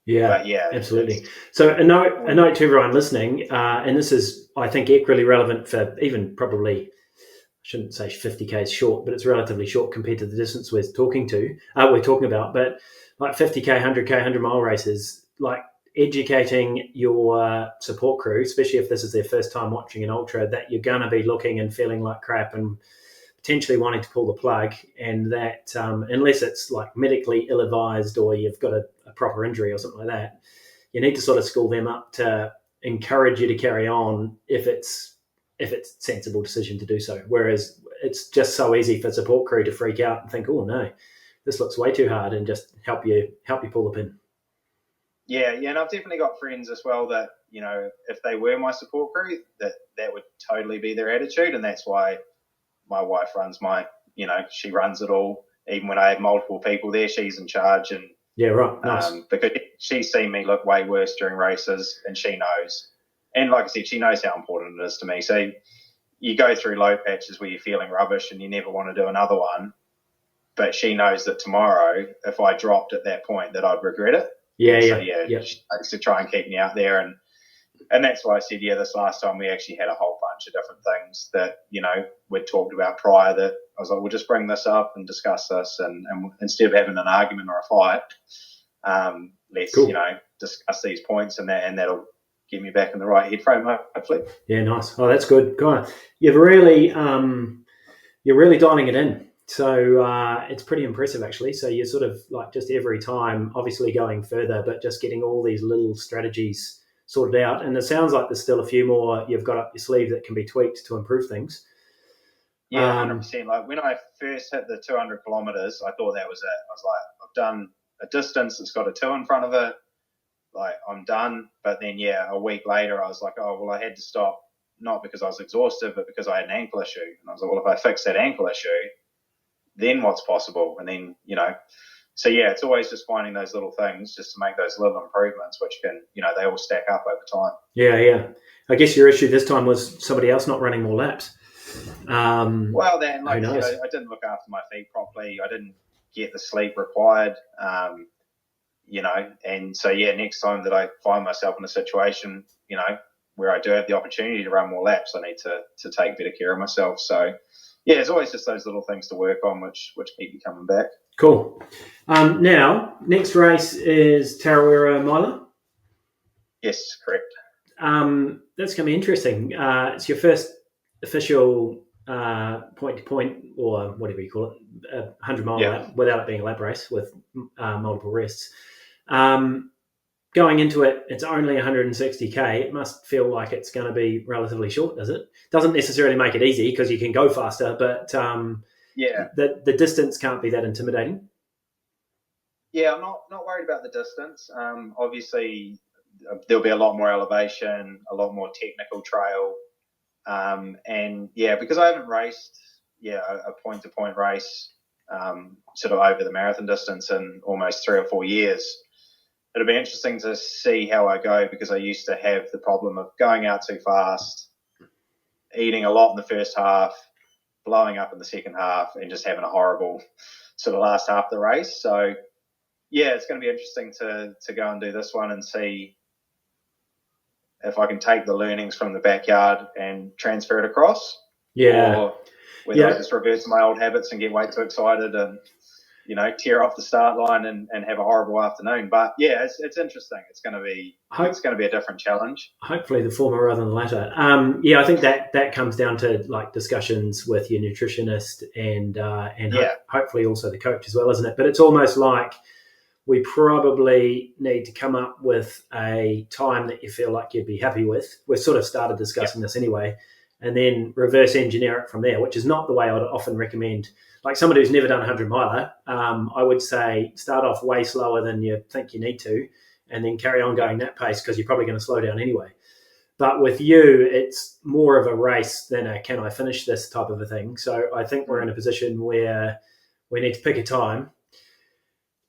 Yeah, But yeah, absolutely. So a note to everyone listening, and this is, I think, equally relevant for even probably, I shouldn't say 50K is short, but it's relatively short compared to the distance we're talking about. But like 50K, 100K, 100-mile races, like educating your support crew, especially if this is their first time watching an ultra, that you're going to be looking and feeling like crap and potentially wanting to pull the plug, and that unless it's like medically ill-advised or you've got a proper injury or something like that, you need to sort of school them up to encourage you to carry on if it's a sensible decision to do so. Whereas it's just so easy for support crew to freak out and think, oh no, this looks way too hard, and just help you pull the pin. Yeah, and I've definitely got friends as well that, if they were my support crew, that would totally be their attitude, and that's why my wife runs she runs it all. Even when I have multiple people there, she's in charge. And yeah, right, nice. Because she's seen me look way worse during races, and she knows. And like I said, she knows how important it is to me. So you go through low patches where you're feeling rubbish and you never want to do another one, but she knows that tomorrow, if I dropped at that point, that I'd regret it. Yeah. She likes to try and keep me out there, and that's why I said, this last time we actually had a whole bunch of different things that, we'd talked about prior, that I was like, we'll just bring this up and discuss this, and instead of having an argument or a fight, let's, cool. Discuss these points, and that'll get me back in the right head frame, hopefully. Yeah, nice. Oh, that's good. God, you're really dialing it in. So it's pretty impressive, actually. So you're sort of like just every time, obviously going further, but just getting all these little strategies sorted out. And it sounds like there's still a few more you've got up your sleeve that can be tweaked to improve things. Yeah, 100%. Like when I first hit the 200 kilometers, I thought that was it. I was like, I've done a distance that's got a 2 in front of it. Like, I'm done. But then, a week later, I was like, oh, well, I had to stop, not because I was exhausted, but because I had an ankle issue. And I was like, well, if I fix that ankle issue, then what's possible? And then, so it's always just finding those little things just to make those little improvements, which can, they all stack up over time. Yeah. I guess your issue this time was somebody else not running more laps. Well, then, like I said, I didn't look after my feet properly. I didn't get the sleep required, and so, next time that I find myself in a situation, where I do have the opportunity to run more laps, I need to take better care of myself. So, it's always just those little things to work on, which keep you coming back. Cool. Now, next race is Tarawera Mila. Yes, correct. That's going to be interesting. It's your first official point-to-point, or whatever you call it, 100-mile lap, without it being a lap race with multiple rests. Going into it, it's only 160K. It must feel like it's going to be relatively short, does it? Doesn't necessarily make it easy because you can go faster, but the distance can't be that intimidating. Yeah, I'm not worried about the distance. Obviously, there'll be a lot more elevation, a lot more technical trail, and because I haven't raced a point-to-point race sort of over the marathon distance in almost 3 or 4 years. It'll be interesting to see how I go, because I used to have the problem of going out too fast, eating a lot in the first half, blowing up in the second half, and just having a horrible sort of last half of the race. So, it's going to be interesting to go and do this one and see if I can take the learnings from the backyard and transfer it across. Yeah. Or whether I just revert to my old habits and get way too excited and, tear off the start line and have a horrible afternoon. But yeah, it's interesting. It's going to be a different challenge. Hopefully the former rather than the latter. I think that comes down to like discussions with your nutritionist and hopefully also the coach as well, isn't it? But it's almost like we probably need to come up with a time that you feel like you'd be happy with. We've sort of started discussing this anyway, and then reverse engineer it from there, which is not the way I would often recommend. Like somebody who's never done a 100-miler, I would say start off way slower than you think you need to, and then carry on going that pace because you're probably going to slow down anyway. But with you, it's more of a race than a can I finish this type of a thing. So I think we're in a position where we need to pick a time,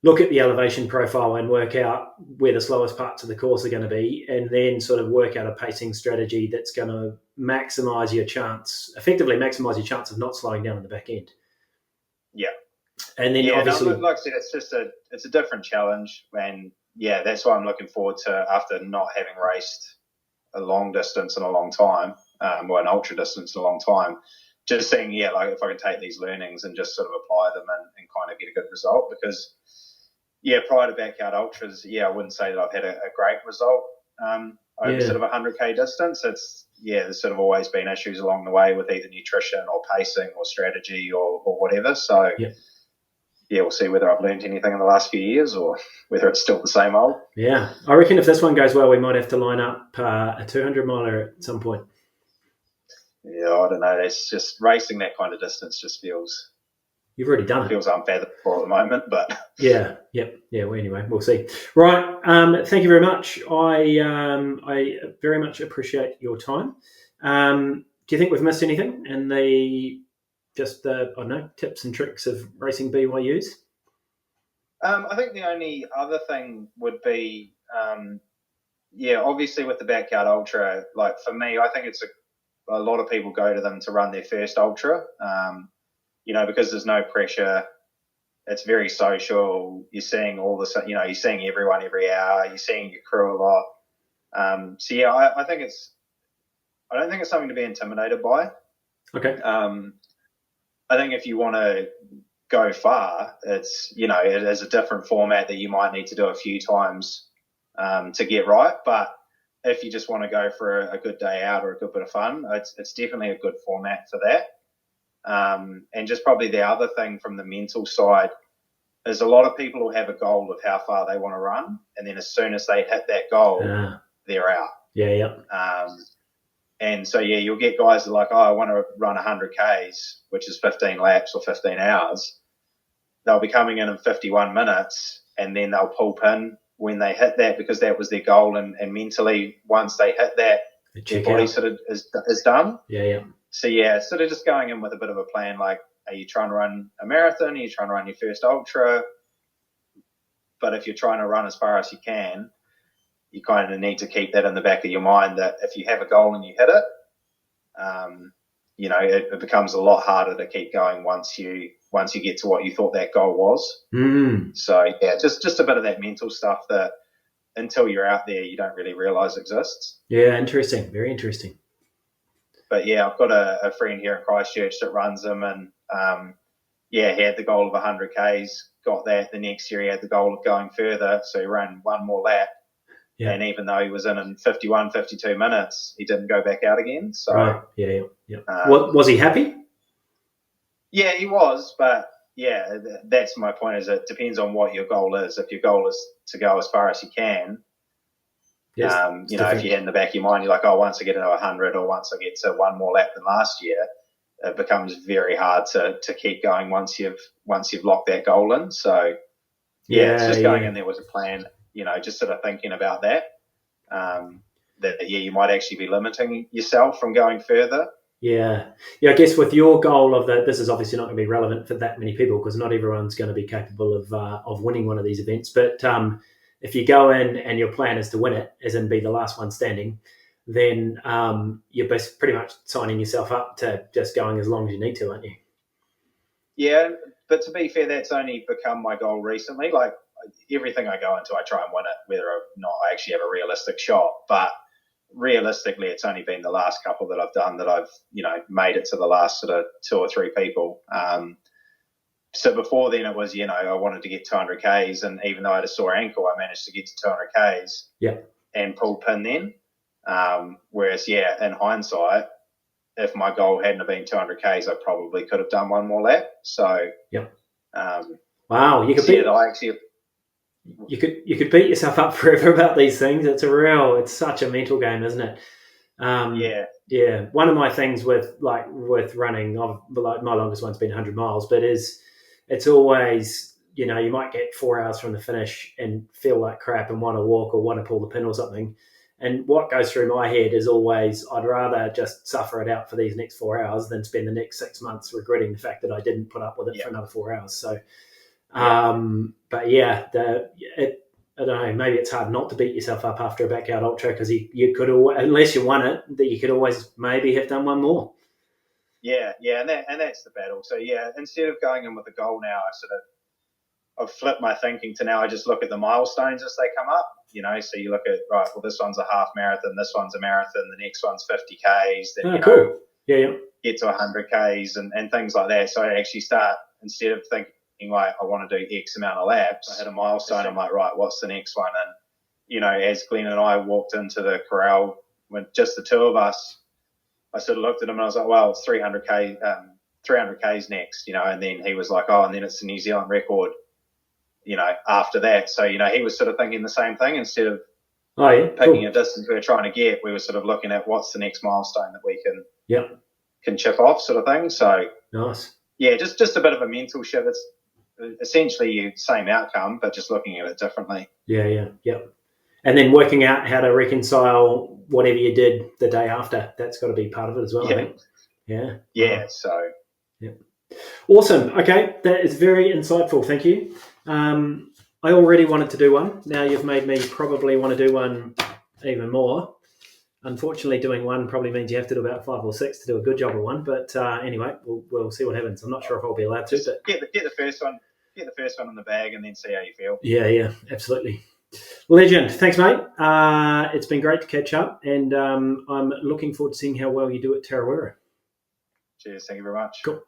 look at the elevation profile and work out where the slowest parts of the course are going to be, and then sort of work out a pacing strategy that's going to effectively maximise your chance of not slowing down in the back end. Yeah. And then obviously... like I said, it's a different challenge. And yeah, that's why I'm looking forward to, after not having raced a long distance in a long time, or an ultra distance in a long time, just seeing, like if I can take these learnings and just sort of apply them and kind of get a good result. Because prior to backyard ultras, I wouldn't say that I've had a great result over sort of a 100k distance. It's there's sort of always been issues along the way with either nutrition or pacing or strategy or whatever. So we'll see whether I've learned anything in the last few years or whether it's still the same old. Yeah, I reckon if this one goes well, we might have to line up a 200-miler at some point. Yeah, I don't know. It's just racing that kind of distance just feels... You've already done it. Feels unfathomable at the moment, but... Yeah. Well, anyway, we'll see. Right. Thank you very much. I very much appreciate your time. Do you think we've missed anything in the tips and tricks of racing BYUs? I think the only other thing would be, obviously with the backyard ultra, like for me, I think it's a lot of people go to them to run their first ultra. Because there's no pressure. It's very social. You're seeing you're seeing everyone every hour. You're seeing your crew a lot. I think I don't think it's something to be intimidated by. Okay. I think if you want to go far, it's, it is a different format that you might need to do a few times to get right. But if you just want to go for a good day out or a good bit of fun, it's definitely a good format for that. And just probably the other thing from the mental side is a lot of people will have a goal of how far they want to run, and then as soon as they hit that goal, they're out. Yeah. And so, you'll get guys that are like, I want to run 100 Ks, which is 15 laps or 15 hours. They'll be coming in 51 minutes, and then they'll pull pin when they hit that because that was their goal. And mentally, once they hit that, their body sort of is done. Yeah. So, sort of just going in with a bit of a plan, like, are you trying to run a marathon? Are you trying to run your first ultra? But if you're trying to run as far as you can, you kind of need to keep that in the back of your mind that if you have a goal and you hit it, it becomes a lot harder to keep going once you get to what you thought that goal was. So, just a bit of that mental stuff that until you're out there, you don't really realise exists. Yeah, interesting. Very interesting. But I've got a friend here in Christchurch that runs them, and he had the goal of 100 Ks, got that. The next year he had the goal of going further, so he ran one more lap. Yeah. And even though he was in 51, 52 minutes, he didn't go back out again. So, right. Yeah. Was he happy? Yeah, he was. But that's my point. Is it depends on what your goal is. If your goal is to go as far as you can. Yes, if you're in the back of your mind, you're like, once I get to 100 or once I get to one more lap than last year, it becomes very hard to keep going once you've locked that goal in. So, it's just going in there with a plan, just sort of thinking about that, you might actually be limiting yourself from going further. Yeah. I guess with your goal this is obviously not going to be relevant for that many people because not everyone's going to be capable of winning one of these events. But if you go in and your plan is to win it, as in be the last one standing, then you're pretty much signing yourself up to just going as long as you need to, aren't you? Yeah, but to be fair, that's only become my goal recently. Like everything I go into, I try and win it, whether or not I actually have a realistic shot. But realistically, it's only been the last couple that I've done that I've, made it to the last sort of two or three people. So before then it was, I wanted to get 200 Ks, and even though I had a sore ankle, I managed to get to 200 Ks and pull pin then. Whereas, in hindsight, if my goal hadn't have been 200 Ks, I probably could have done one more lap. So, wow, you could you could beat yourself up forever about these things. It's such a mental game, isn't it? Yeah. One of my things with running, my longest one's been 100 miles, but it's always, you might get 4 hours from the finish and feel like crap and want to walk or want to pull the pin or something. And what goes through my head is always, I'd rather just suffer it out for these next 4 hours than spend the next 6 months regretting the fact that I didn't put up with it for another 4 hours. So, but I don't know, maybe it's hard not to beat yourself up after a backyard ultra, because you could, unless you won it, that you could always maybe have done one more. Yeah, and that's the battle. So instead of going in with a goal now, I've flipped my thinking to now I just look at the milestones as they come up. So you look at, right, well, this one's a half marathon, this one's a marathon, the next one's 50 Ks, then cool. Get to 100 Ks and things like that. So I actually start, instead of thinking like I want to do X amount of laps, I hit a milestone. I'm like, right, what's the next one? And as Glenn and I walked into the corral with just the two of us, I sort of looked at him and I was like, well, it's 300 Ks next, and then he was like, oh, and then it's the New Zealand record, after that. So, he was sort of thinking the same thing. Instead of picking a distance we were trying to get, we were sort of looking at what's the next milestone that we can chip off, sort of thing. So nice. Yeah, just a bit of a mental shift. It's essentially same outcome, but just looking at it differently. Yeah. And then working out how to reconcile whatever you did the day after. That's got to be part of it as well, I think. Yeah. Yeah, so. Yeah. Awesome. Okay, that is very insightful. Thank you. I already wanted to do one. Now you've made me probably want to do one even more. Unfortunately, doing one probably means you have to do about 5 or 6 to do a good job of one. But anyway, we'll see what happens. I'm not sure if I'll be allowed to. But get the first one. Get the first one in the bag and then see how you feel. Yeah, absolutely. Legend. Thanks, mate. It's been great to catch up, and I'm looking forward to seeing how well you do at Tarawera. Cheers. Thank you very much. Cool.